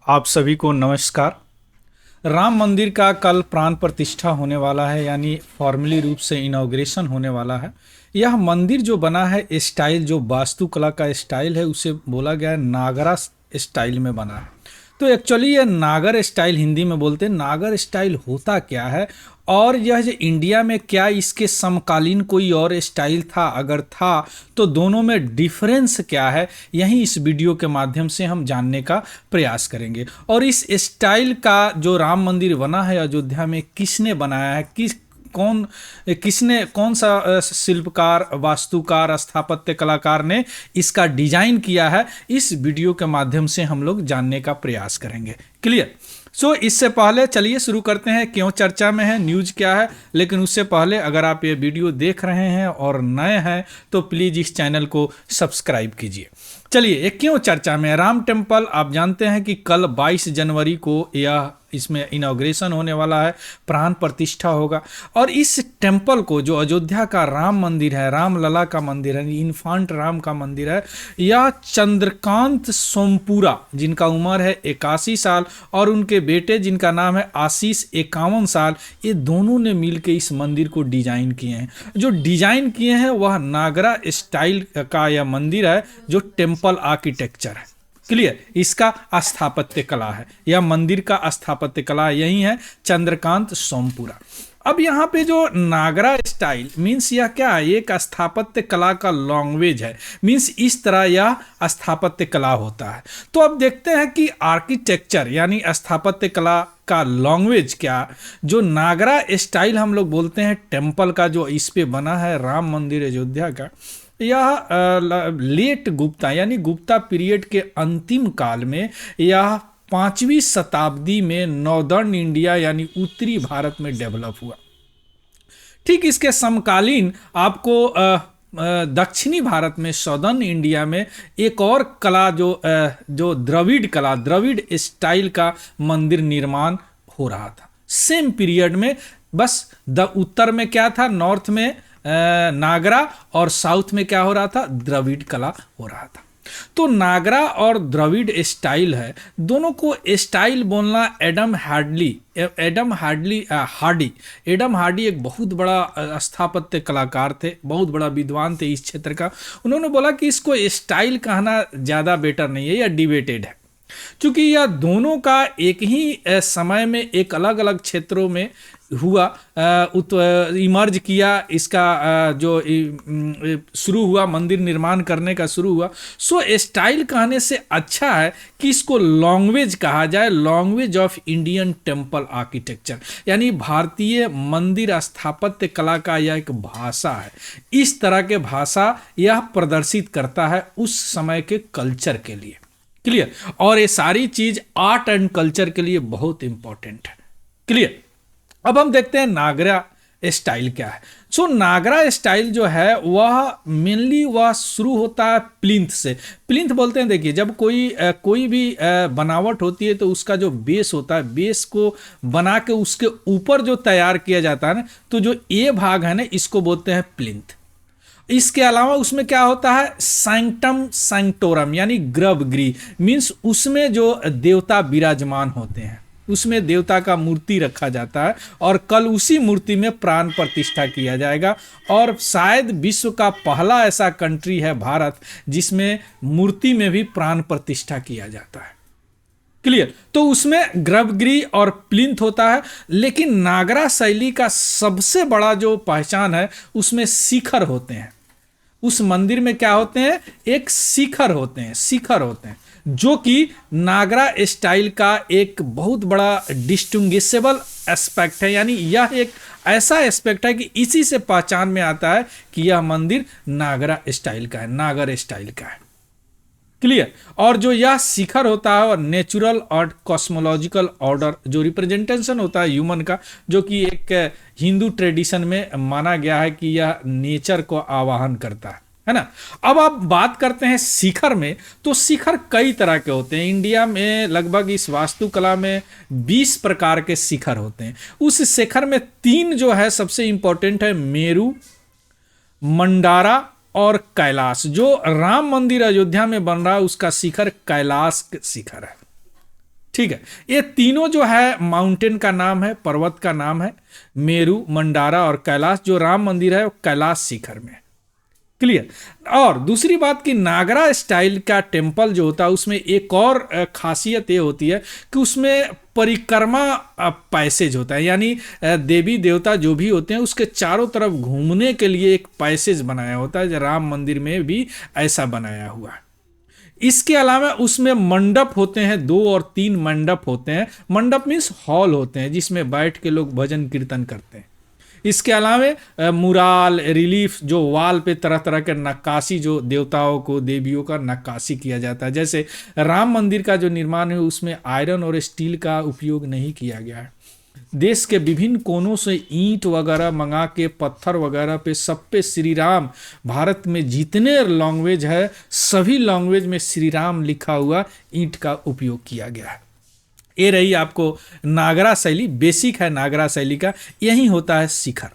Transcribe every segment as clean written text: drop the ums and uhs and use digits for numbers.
आप सभी को नमस्कार। राम मंदिर का कल प्राण प्रतिष्ठा होने वाला है, यानी फॉर्मली रूप से इनॉग्रेशन होने वाला है। यह मंदिर जो बना है, स्टाइल जो वास्तुकला का स्टाइल है उसे बोला गया है नागरा स्टाइल में बना है। तो एक्चुअली यह नागर स्टाइल हिंदी में बोलते हैं। नागर स्टाइल होता क्या है और यह जो इंडिया में क्या इसके समकालीन कोई और स्टाइल था, अगर था तो दोनों में डिफरेंस क्या है, यही इस वीडियो के माध्यम से हम जानने का प्रयास करेंगे। और इस स्टाइल का जो राम मंदिर बना है अयोध्या में, किसने बनाया है, कौन सा शिल्पकार, वास्तुकार, स्थापत्य कलाकार ने इसका डिजाइन किया है, इस वीडियो के माध्यम से हम लोग जानने का प्रयास करेंगे। क्लियर। इससे पहले चलिए शुरू करते हैं। क्यों चर्चा में है, न्यूज क्या है, लेकिन उससे पहले अगर आप ये वीडियो देख रहे हैं और नए हैं तो प्लीज इस चैनल को सब्सक्राइब कीजिए। चलिए, ये क्यों चर्चा में है। राम टेम्पल आप जानते हैं कि कल 22 जनवरी को यह इसमें इनॉग्रेशन होने वाला है, प्राण प्रतिष्ठा होगा। और इस टेम्पल को, जो अयोध्या का राम मंदिर है, राम लला का मंदिर है, इन्फांट राम का मंदिर है, यह चंद्रकांत सोमपुरा, जिनका उम्र है 81 साल, और उनके बेटे जिनका नाम है आशीष 51 साल, ये दोनों ने मिलकर इस मंदिर को डिजाइन किए हैं। जो डिजाइन किए हैं वह नागरा स्टाइल का यह मंदिर है, जो टेम्पल आर्किटेक्चर है। क्लियर। इसका स्थापत्य कला है, यह मंदिर का स्थापत्य कला यही है, चंद्रकांत सोमपुरा। अब यहाँ पे जो नागरा स्टाइल मीन्स यह क्या है, एक स्थापत्य कला का लैंग्वेज है। मीन्स इस तरह यह स्थापत्य कला होता है। तो अब देखते हैं कि आर्किटेक्चर यानी स्थापत्य कला का लैंग्वेज क्या, जो नागरा स्टाइल हम लोग बोलते हैं टेम्पल का, जो इस पे बना है राम मंदिर अयोध्या का, यह लेट गुप्ता यानी गुप्ता पीरियड के अंतिम काल में, यह 5वीं शताब्दी में नॉर्दर्न इंडिया यानी उत्तरी भारत में डेवलप हुआ। ठीक इसके समकालीन आपको दक्षिणी भारत में, सदर्न इंडिया में एक और कला जो द्रविड़ कला, द्रविड़ स्टाइल का मंदिर निर्माण हो रहा था सेम पीरियड में। बस उत्तर में क्या था, नॉर्थ में नागरा, और साउथ में क्या हो रहा था, द्रविड़ कला हो रहा था। तो नागरा और द्रविड़ स्टाइल है, दोनों को स्टाइल बोलना एडम हार्डी एक बहुत बड़ा स्थापत्य कलाकार थे, बहुत बड़ा विद्वान थे इस क्षेत्र का। उन्होंने बोला कि इसको स्टाइल कहना ज़्यादा बेटर नहीं है, यह डिबेटेड है, क्योंकि यह दोनों का एक ही समय में एक अलग अलग क्षेत्रों में हुआ, इमर्ज किया, इसका जो शुरू हुआ, मंदिर निर्माण करने का शुरू हुआ। स्टाइल कहने से अच्छा है कि इसको लैंग्वेज कहा जाए, language of Indian temple architecture, यानी भारतीय मंदिर स्थापत्य कला का यह एक भाषा है। इस तरह के भाषा यह प्रदर्शित करता है उस समय के कल्चर के लिए। क्लियर। और ये सारी चीज आर्ट एंड कल्चर के लिए बहुत इंपॉर्टेंट है। क्लियर। अब हम देखते हैं नागरा स्टाइल क्या है। नागरा स्टाइल जो है वह मेनली वह शुरू होता है प्लिंथ से। प्लिंथ बोलते हैं, देखिए जब कोई भी बनावट होती है तो उसका जो बेस होता है, बेस को बना के उसके ऊपर जो तैयार किया जाता है ना, तो जो ये भाग है ना, इसको बोलते हैं प्लिंथ। इसके अलावा उसमें क्या होता है, सैंक्टम सैंक्टोरम यानी गर्भगृह, मीन्स उसमें जो देवता विराजमान होते हैं, उसमें देवता का मूर्ति रखा जाता है, और कल उसी मूर्ति में प्राण प्रतिष्ठा किया जाएगा। और शायद विश्व का पहला ऐसा कंट्री है भारत, जिसमें मूर्ति में भी प्राण प्रतिष्ठा किया जाता है। क्लियर। तो उसमें गर्भगृह और प्लिंथ होता है। लेकिन नागरा शैली का सबसे बड़ा जो पहचान है, उसमें शिखर होते हैं। उस मंदिर में क्या होते हैं, एक शिखर होते हैं, जो कि नागरा स्टाइल का एक बहुत बड़ा डिस्टिंग्विशेबल एस्पेक्ट है। यानी यह एक ऐसा एस्पेक्ट है कि इसी से पहचान में आता है कि यह मंदिर नागरा स्टाइल का है, नागर स्टाइल का है। क्लियर। और जो यह शिखर होता है और नेचुरल और कॉस्मोलॉजिकल ऑर्डर, जो रिप्रेजेंटेशन होता है ह्यूमन का, जो कि एक हिंदू ट्रेडिशन में माना गया है कि यह नेचर को आवाहन करता है ना। अब आप बात करते हैं शिखर में, तो शिखर कई तरह के होते हैं। इंडिया में लगभग इस वास्तुकला में 20 प्रकार के शिखर होते हैं। उस शिखर में 3 जो है सबसे इंपॉर्टेंट है, मेरू, मंडारा और कैलाश। जो राम मंदिर अयोध्या में बन रहा है उसका शिखर कैलाश शिखर है। ठीक है। ये तीनों जो है माउंटेन का नाम है, पर्वत का नाम है, मेरू, मंडारा और कैलाश। जो राम मंदिर है वो कैलाश शिखर में है। क्लियर। और दूसरी बात कि नागरा स्टाइल का टेम्पल जो होता है उसमें एक और खासियत ये होती है कि उसमें परिक्रमा पैसेज होता है, यानी देवी देवता जो भी होते हैं उसके चारों तरफ घूमने के लिए एक पैसेज बनाया होता है। जो राम मंदिर में भी ऐसा बनाया हुआ है। इसके अलावा उसमें मंडप होते हैं, 2 और 3 मंडप होते हैं। मंडप मीन्स हॉल होते हैं जिसमें बैठ के लोग भजन कीर्तन करते हैं। इसके अलावा मुराल रिलीफ, जो वाल पे तरह तरह के नक्काशी, जो देवताओं को देवियों का नक्काशी किया जाता है। जैसे राम मंदिर का जो निर्माण है उसमें आयरन और स्टील का उपयोग नहीं किया गया है। देश के विभिन्न कोनों से ईंट वगैरह मंगा के, पत्थर वगैरह पे, सब पे श्री राम, भारत में जितने लैंग्वेज है सभी लैंग्वेज में श्री राम लिखा हुआ ईंट का उपयोग किया गया है। ये रही आपको नागरा शैली, बेसिक है नागरा शैली का, यही होता है शिखर।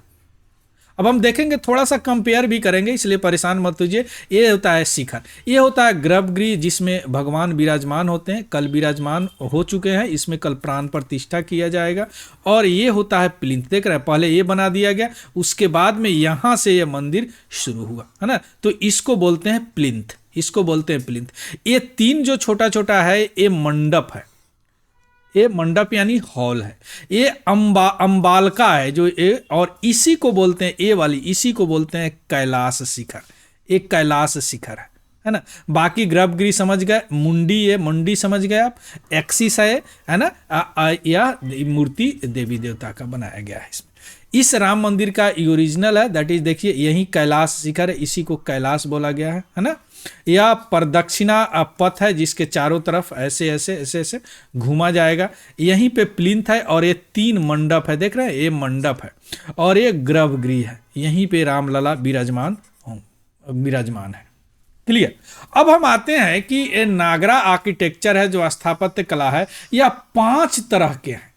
अब हम देखेंगे, थोड़ा सा कंपेयर भी करेंगे, इसलिए परेशान मत होइए। ये होता है शिखर, ये होता है गर्भगृह जिसमें भगवान विराजमान होते हैं, कल विराजमान हो चुके हैं, इसमें कल प्राण प्रतिष्ठा किया जाएगा। और ये होता है प्लिंथ, देख रहे हैं, पहले ये बना दिया गया, उसके बाद में यहाँ से ये मंदिर शुरू हुआ है ना, तो इसको बोलते हैं प्लिंथ, इसको बोलते हैं प्लिंथ। ये 3 जो छोटा छोटा है ये मंडप है, ये मंडप यानी हॉल है। ये अंबालका है जो ये, और इसी को बोलते हैं, ये वाली इसी को बोलते हैं कैलाश शिखर। एक कैलाश शिखर है ना। बाकी गर्भगृह समझ गए, मुंडी, ये मुंडी समझ गए आप, एक्सिस है ना, यह मूर्ति देवी देवता का बनाया गया है इसमें। इस राम मंदिर का ओरिजिनल है, दैट इज, देखिए यही कैलाश शिखर है, इसी को कैलाश बोला गया है ना। यह प्रदक्षिणा पथ है जिसके चारों तरफ ऐसे ऐसे ऐसे ऐसे घूमा जाएगा। यहीं पे प्लिंथ है और ये 3 मंडप है, देख रहे हैं, ये मंडप है और ये गर्भगृह है, यहीं पे रामलला विराजमान है। क्लियर। अब हम आते हैं कि ये नागरा आर्किटेक्चर है, जो स्थापत्य कला है, यह 5 तरह के हैं,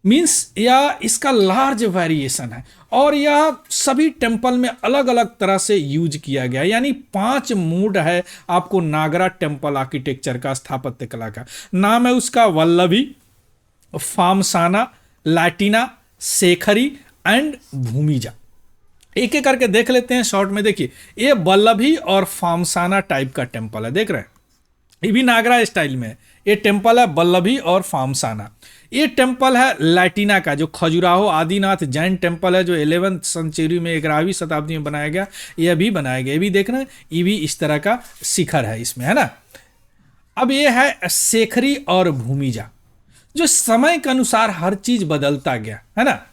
मीन्स या इसका लार्ज वेरिएशन है, और यह सभी टेम्पल में अलग अलग तरह से यूज किया गया, यानी 5 मूड है आपको नागरा टेम्पल आर्किटेक्चर का, स्थापत्य कला का। नाम है उसका वल्लभी, फामसाना, लैटिना, शेखरी एंड भूमिजा। एक एक करके देख लेते हैं शॉर्ट में। देखिए ये वल्लभी और फामसाना टाइप का टेम्पल है, देख रहे हैं, ये भी नागरा स्टाइल में है। ये टेम्पल है वल्लभी और फामसाना। ये टेम्पल है लैटिना का, जो खजुराहो आदिनाथ जैन टेम्पल है, जो 11वीं सेंचुरी में 11वीं शताब्दी में बनाया गया, यह भी बनाया गया। ये भी देख रहे हैं, ये भी इस तरह का शिखर है इसमें, है ना। अब ये है शेखरी और भूमिजा, जो समय के अनुसार हर चीज बदलता गया, है ना।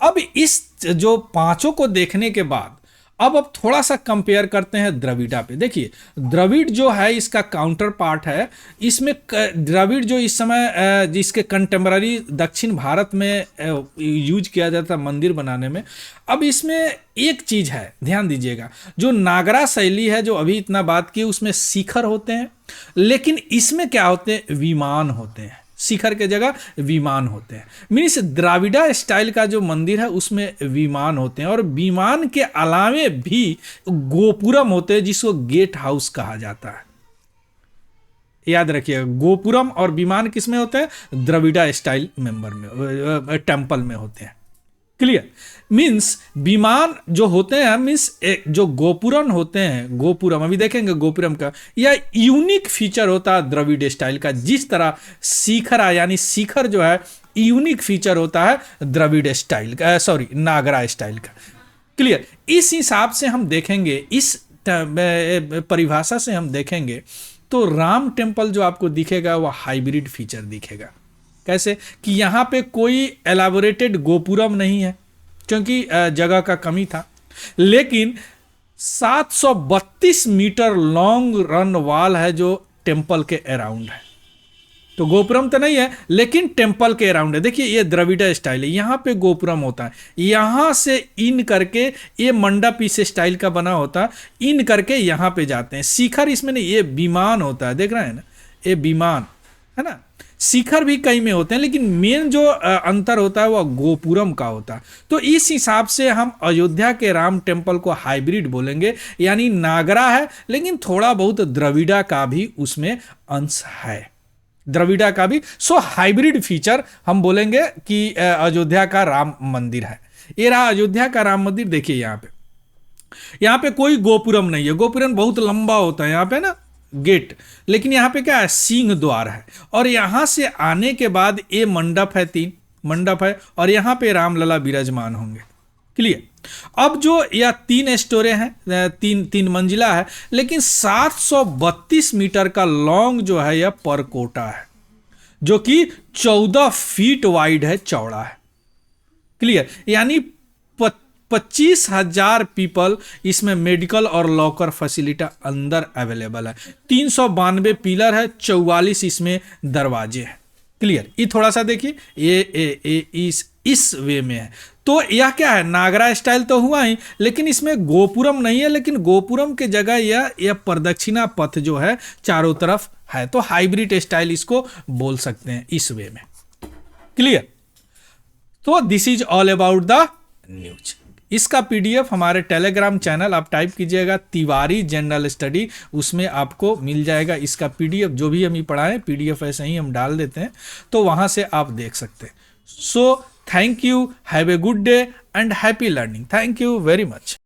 अब इस जो 5 को देखने के बाद अब थोड़ा सा कंपेयर करते हैं द्रविड़ा पे। देखिए द्रविड़ जो है इसका काउंटर पार्ट है, इसमें द्रविड़ जो इस समय जिसके कंटेम्पररी दक्षिण भारत में यूज किया जाता है मंदिर बनाने में। अब इसमें एक चीज है, ध्यान दीजिएगा, जो नागरा शैली है जो अभी इतना बात की, उसमें शिखर होते हैं, लेकिन इसमें क्या होते हैं, विमान होते हैं, शिखर के जगह विमान होते हैं। मीन्स द्राविड़ा स्टाइल का जो मंदिर है उसमें विमान होते हैं, और विमान के अलावे भी गोपुरम होते हैं जिसको गेट हाउस कहा जाता है। याद रखिएगा, गोपुरम और विमान किसमें होते हैं, द्रविड़ा स्टाइल मेंबर में, टेम्पल में होते हैं। क्लियर। मीन्स विमान जो होते हैं, मीन्स जो गोपुरम होते हैं, गोपुरम अभी देखेंगे गोपुरम का, यह यूनिक फीचर होता है द्रविड़ स्टाइल का। जिस तरह शिखर यानी शिखर जो है यूनिक फीचर होता है द्रविड़ स्टाइल का, सॉरी नागरा स्टाइल का। क्लियर। इस हिसाब से हम देखेंगे, इस परिभाषा से हम देखेंगे तो राम टेम्पल जो आपको दिखेगा वह हाइब्रिड फीचर दिखेगा। कैसे कि यहाँ पे कोई एलाबोरेटेड गोपुरम नहीं है क्योंकि जगह का कमी था, लेकिन 732 मीटर लॉन्ग रन वॉल है जो टेम्पल के अराउंड है। तो गोपुरम तो नहीं है लेकिन टेम्पल के अराउंड है। देखिए ये द्रविड़ा स्टाइल है, यहाँ पे गोपुरम होता है, यहाँ से इन करके ये मंडप इस स्टाइल का बना होता है, इन करके यहाँ पे जाते हैं। शिखर इसमें नहीं, ये विमान होता है, देख रहे हैं ना, ये विमान है ना। शिखर भी कई में होते हैं, लेकिन मेन जो अंतर होता है वह गोपुरम का होता है। तो इस हिसाब से हम अयोध्या के राम टेम्पल को हाइब्रिड बोलेंगे, यानी नागरा है लेकिन थोड़ा बहुत द्रविड़ा का भी उसमें अंश है। द्रविड़ा का भी। सो हाइब्रिड फीचर हम बोलेंगे कि अयोध्या का राम मंदिर है। ये रहा अयोध्या का राम मंदिर। देखिए यहाँ पे कोई गोपुरम नहीं है, गोपुरम बहुत लंबा होता है यहाँ पे ना गेट, लेकिन यहाँ पे क्या है, सिंह द्वार है। और यहाँ से आने के बाद ये मंडप है, 3 मंडप है, और यहाँ पे रामलला विराजमान होंगे। क्लियर। अब जो यह 3 स्टोरे हैं, तीन मंजिला है, लेकिन 732 मीटर का लॉन्ग जो है यह परकोटा है, जो कि 14 फीट वाइड है, चौड़ा है। क्लियर। यानी 25,000 पीपल इसमें मेडिकल और लॉकर फैसिलिटी अंदर अवेलेबल है। 392 पिलर है, 44 इसमें दरवाजे हैं। क्लियर। ये थोड़ा सा देखिए, ये इस वे में है। तो यह क्या है, नागरा स्टाइल तो हुआ ही, लेकिन इसमें गोपुरम नहीं है, लेकिन गोपुरम के जगह यह प्रदक्षिणा पथ जो है चारों तरफ है। तो हाइब्रिड स्टाइल इसको बोल सकते हैं इस वे में। क्लियर। तो this is all about the news. इसका पीडीएफ हमारे टेलीग्राम चैनल आप टाइप कीजिएगा तिवारी जनरल स्टडी, उसमें आपको मिल जाएगा इसका पीडीएफ। जो भी हम पढ़ाएं पीडीएफ ऐसे ही हम डाल देते हैं, तो वहां से आप देख सकते हैं। So thank you, have a good day and happy learning. Thank you very much.